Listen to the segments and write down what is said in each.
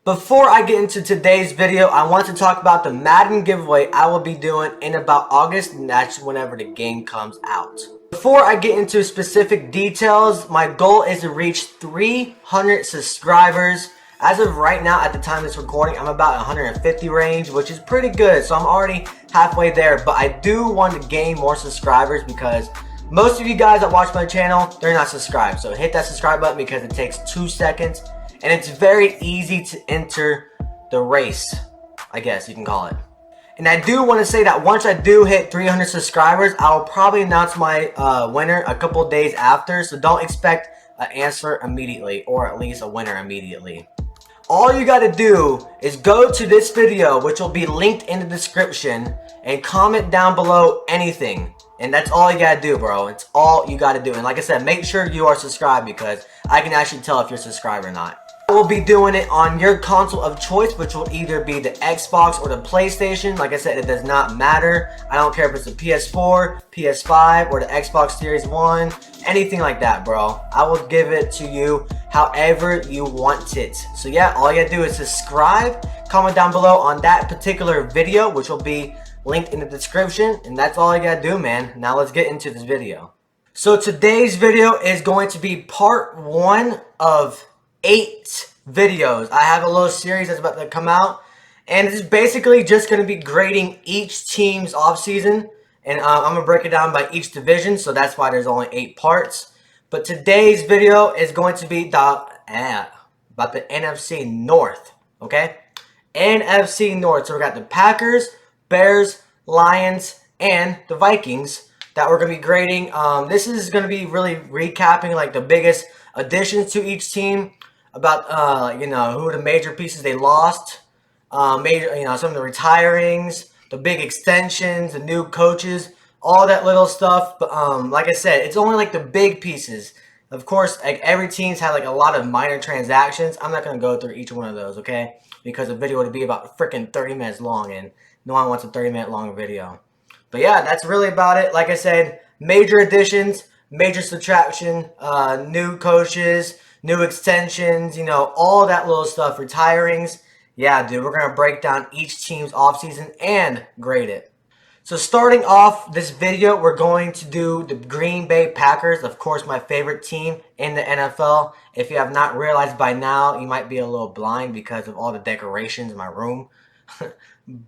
Before I get into today's video, I want to talk about the Madden giveaway I will be doing in about August, and that's whenever the game comes out. Before I get into specific details, my goal is to reach 300 subscribers. As of right now, at the time of this recording, I'm about 150 range, which is pretty good, so I'm already halfway there. But I do want to gain more subscribers because most of you guys that watch my channel, they're not subscribed. So hit that subscribe button because it takes 2 seconds. And it's very easy to enter the race, I guess you can call it. And I do want to say that once I do hit 300 subscribers, I'll probably announce my winner a couple days after. So don't expect an answer immediately, or at least a winner immediately. All you got to do is go to this video, which will be linked in the description, and comment down below anything. And that's all you gotta do, bro. It's all you gotta do. And like I said, make sure you are subscribed because I can actually tell if you're subscribed or not. I will be doing it on your console of choice, which will either be the Xbox or the PlayStation. Like I said, it does not matter. I don't care if it's the PS4, PS5, or the Xbox Series 1. Anything like that, bro. I will give it to you however you want it. So yeah, all you gotta do is subscribe, comment down below on that particular video, which will be linked in the description, and that's all you gotta do, man. Now let's get into this video. So today's video is going to be part 1 of 8 videos. I have a little series that's about to come out, and it's basically just going to be grading each team's offseason, and I'm going to break it down by each division, so that's why there's only 8 parts. But today's video is going to be about the NFC North, okay? NFC North. So we got the Packers, Bears, Lions, and the Vikings that we're going to be grading. This is going to be really recapping like the biggest additions to each team, about who the major pieces they lost, some of the retirings, the big extensions, the new coaches, all that little stuff. But like I said, it's only like the big pieces. Of course, like every team's had like a lot of minor transactions. I'm not going to go through each one of those, okay? Because the video would be about freaking 30 minutes long, and no one wants a 30-minute long video. But yeah, that's really about it. Like I said, major additions, major subtraction, new coaches, new extensions, all that little stuff, retirings. Yeah, dude, we're going to break down each team's offseason and grade it. So starting off this video, we're going to do the Green Bay Packers, of course, my favorite team in the NFL. If you have not realized by now, you might be a little blind because of all the decorations in my room.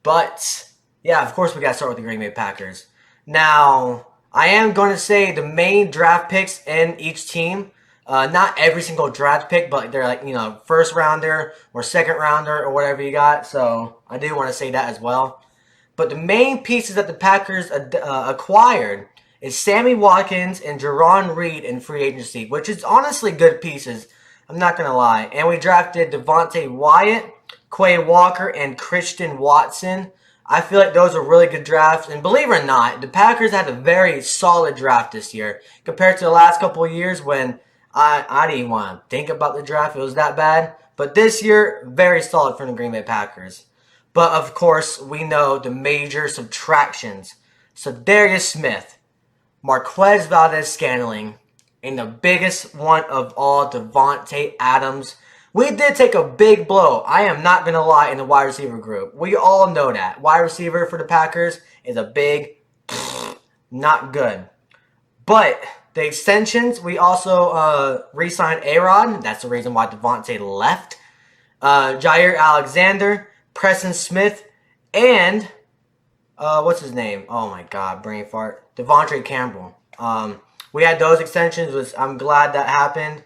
But yeah, of course, we got to start with the Green Bay Packers. Now, I am going to say the main draft picks in each team. Not every single draft pick, but they're like, first rounder or second rounder or whatever you got. So I do want to say that as well. But the main pieces that the Packers acquired is Sammy Watkins and Jarran Reed in free agency, which is honestly good pieces. I'm not going to lie. And we drafted Devontae Wyatt, Quay Walker, and Christian Watson. I feel like those are really good drafts. And believe it or not, the Packers had a very solid draft this year compared to the last couple of years when I didn't even want to think about the draft. It was that bad. But this year, very solid for the Green Bay Packers. But, of course, we know the major subtractions. Darius Smith, Marquez Valdez-Scantling, and the biggest one of all, Davante Adams. We did take a big blow. I am not going to lie in the wide receiver group. We all know that. Wide receiver for the Packers is a big not good. But the extensions, we also re-signed A-Rod. That's the reason why Devontae left. Jair Alexander, Preston Smith, and what's his name? Oh my God, brain fart. Devontae Campbell. We had those extensions. I'm glad that happened.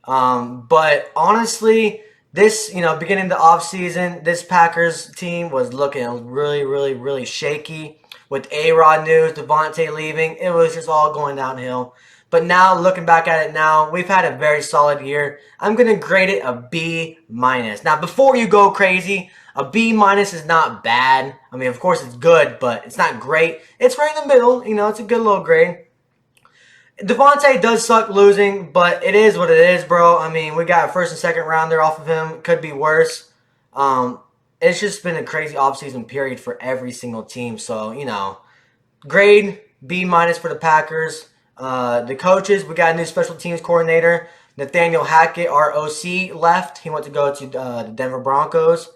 But honestly, this, beginning the offseason, this Packers team was looking really, really, really shaky. With A-Rod news, Devontae leaving, it was just all going downhill. But now, looking back at it now, we've had a very solid year. I'm going to grade it a B-. Now, before you go crazy, a B- is not bad. I mean, of course, it's good, but it's not great. It's right in the middle. It's a good little grade. Devontae does suck losing, but it is what it is, bro. I mean, we got a first and second rounder off of him. Could be worse. It's just been a crazy offseason period for every single team. So, grade B- for the Packers. The coaches, we got a new special teams coordinator. Nathaniel Hackett, our OC, left. He went to go to the Denver Broncos.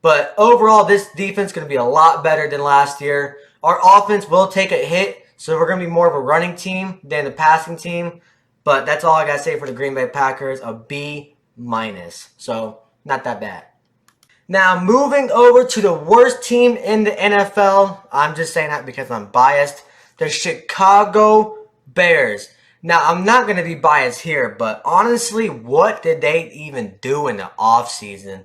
But overall, this defense is going to be a lot better than last year. Our offense will take a hit, so we're going to be more of a running team than the passing team. But that's all I got to say for the Green Bay Packers, a B-. So, not that bad. Now, moving over to the worst team in the NFL. I'm just saying that because I'm biased. The Chicago Bears. Now, I'm not going to be biased here, but honestly, what did they even do in the offseason?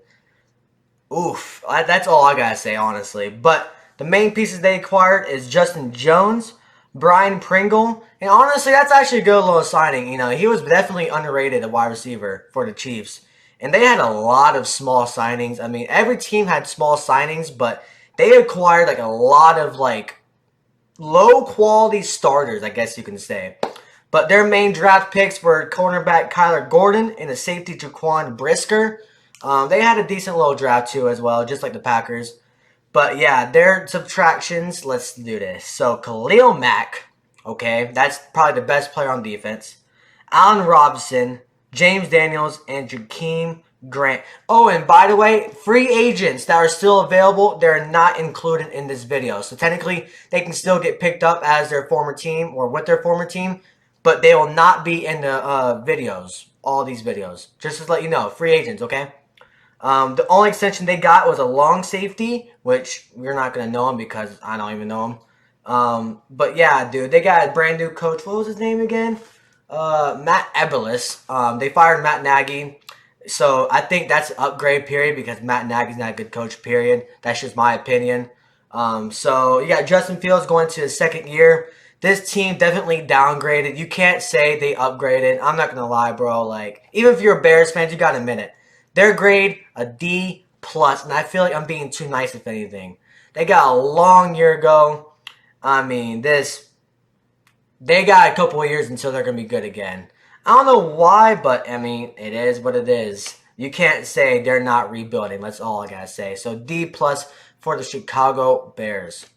Oof, that's all I gotta say, honestly. But the main pieces they acquired is Justin Jones, Brian Pringle, and honestly, that's actually a good little signing. You know, he was definitely underrated, a wide receiver for the Chiefs. And they had a lot of small signings. I mean, every team had small signings, but they acquired like a lot of like low quality starters, I guess you can say. But their main draft picks were cornerback Kyler Gordon and a safety Jaquan Brisker. They had a decent little draft too as well, just like the Packers. But yeah, their subtractions, let's do this. So Khalil Mack, okay, that's probably the best player on defense. Allen Robinson, James Daniels, and Jakeem Grant. Oh, and by the way, free agents that are still available, they're not included in this video. So technically, they can still get picked up as their former team or with their former team, but they will not be in the videos, all these videos. Just to let you know, free agents, okay? The only extension they got was a long safety, which we're not going to know him because I don't even know him. But yeah, dude, they got a brand new coach. What was his name again? Matt Eberle. They fired Matt Nagy. So I think that's an upgrade period because Matt Nagy's not a good coach, period. That's just my opinion. So you got Justin Fields going to his second year. This team definitely downgraded. You can't say they upgraded. I'm not going to lie, bro. Like, even if you're a Bears fan, you got to admit it. Their grade, a D+, and I feel like I'm being too nice if anything. They got a long year ago. I mean, they got a couple of years until they're going to be good again. I don't know why, but, I mean, it is what it is. You can't say they're not rebuilding. That's all I got to say. So, D+ for the Chicago Bears.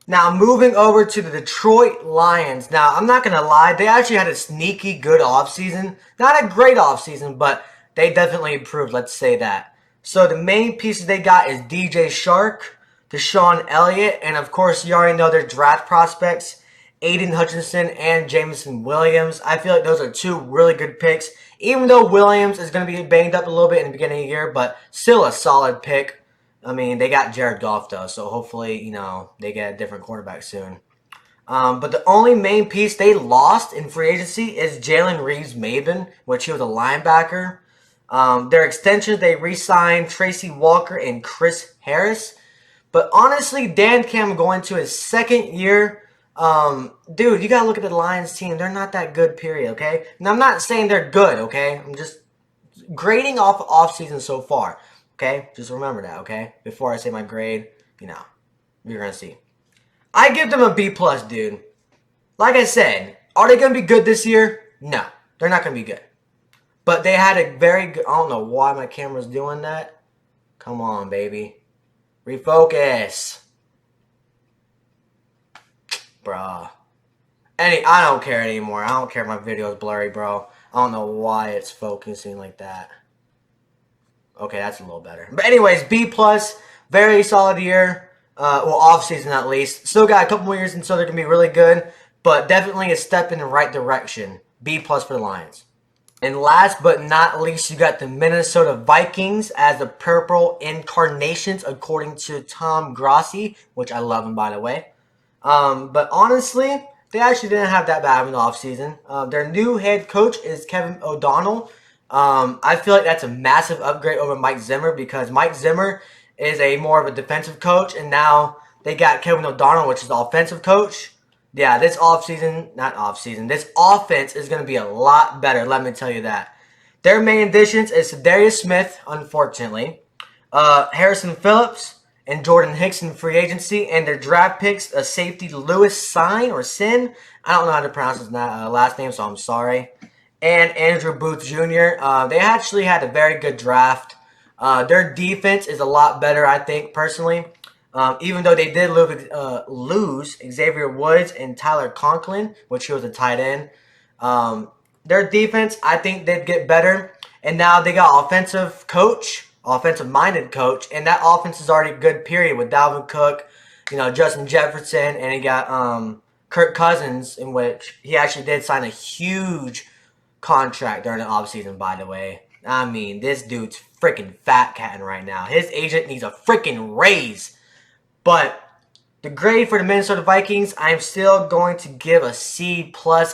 Now, moving over to the Detroit Lions. Now, I'm not going to lie. They actually had a sneaky good offseason. Not a great offseason, but they definitely improved, let's say that. So the main pieces they got is DJ Shark, Deshaun Elliott, and of course you already know their draft prospects, Aiden Hutchinson and Jameson Williams. I feel like those are two really good picks, even though Williams is going to be banged up a little bit in the beginning of the year, but still a solid pick. I mean, they got Jared Goff though, so hopefully, you know, they get a different quarterback soon. But the only main piece they lost in free agency is Jalen Reeves-Maybin, which he was a linebacker. Their extensions, they re-signed Tracy Walker and Chris Harris. But honestly, Dan Campbell going to his second year. Dude, you got to look at the Lions team. They're not that good, period, okay? And I'm not saying they're good, okay? I'm just grading off season so far, okay? Just remember that, okay? Before I say my grade, you know, you're going to see. I give them a B+, dude. Like I said, are they going to be good this year? No, they're not going to be good. But they had a very good... I don't know why my camera's doing that. Come on, baby. Refocus. Bruh. I don't care anymore. I don't care if my video is blurry, bro. I don't know why it's focusing like that. Okay, that's a little better. But anyways, B+. Very solid year. Well, offseason at least. Still got a couple more years until they're going to be really good. But definitely a step in the right direction. B+ for the Lions. And last but not least, you got the Minnesota Vikings as the Purple Incarnations, according to Tom Grossi, which I love him, by the way. But honestly, they actually didn't have that bad of an offseason. Their new head coach is Kevin O'Donnell. I feel like that's a massive upgrade over Mike Zimmer because Mike Zimmer is a more of a defensive coach, and now they got Kevin O'Donnell, which is the offensive coach. Yeah, this this offense is going to be a lot better, let me tell you that. Their main additions is Darius Smith, unfortunately, Harrison Phillips, and Jordan Hicks in free agency, and their draft picks, a safety Lewis Sin. I don't know how to pronounce his last name, so I'm sorry. And Andrew Booth Jr. They actually had a very good draft. Their defense is a lot better, I think, personally. Even though they did lose Xavier Woods and Tyler Conklin, which he was a tight end. their defense, I think they'd get better. And now they got offensive-minded coach, and that offense is already good, period, with Dalvin Cook, Justin Jefferson, and he got Kirk Cousins, in which he actually did sign a huge contract during the offseason, by the way. I mean, this dude's freaking fat catting right now. His agent needs a freaking raise. But the grade for the Minnesota Vikings, I'm still going to give a C+.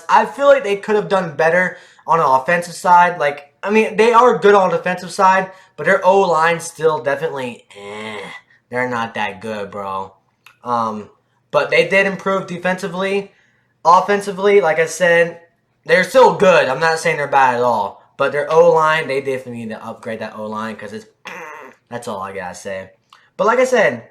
I feel like they could have done better on the offensive side. They are good on the defensive side, but their O-line still definitely, they're not that good, bro. But they did improve defensively. Offensively, like I said, they're still good. I'm not saying they're bad at all. But their O-line, they definitely need to upgrade that O-line because that's all I gotta say. But like I said,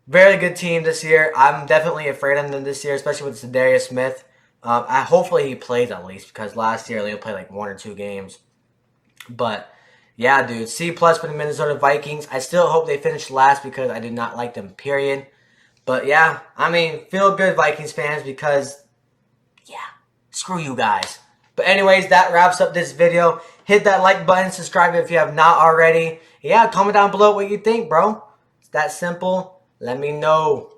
very good team this year. I'm definitely afraid of them this year, especially with Darius Smith. Hopefully he plays at least, because last year they played like 1 or 2 games. But yeah, dude, C+ for the Minnesota Vikings. I still hope they finish last because I did not like them, period. But yeah, feel good, Vikings fans, because yeah, screw you guys. But anyways, that wraps up this video. Hit that like button, subscribe if you have not already. Yeah, comment down below what you think, bro. It's that simple. Let me know.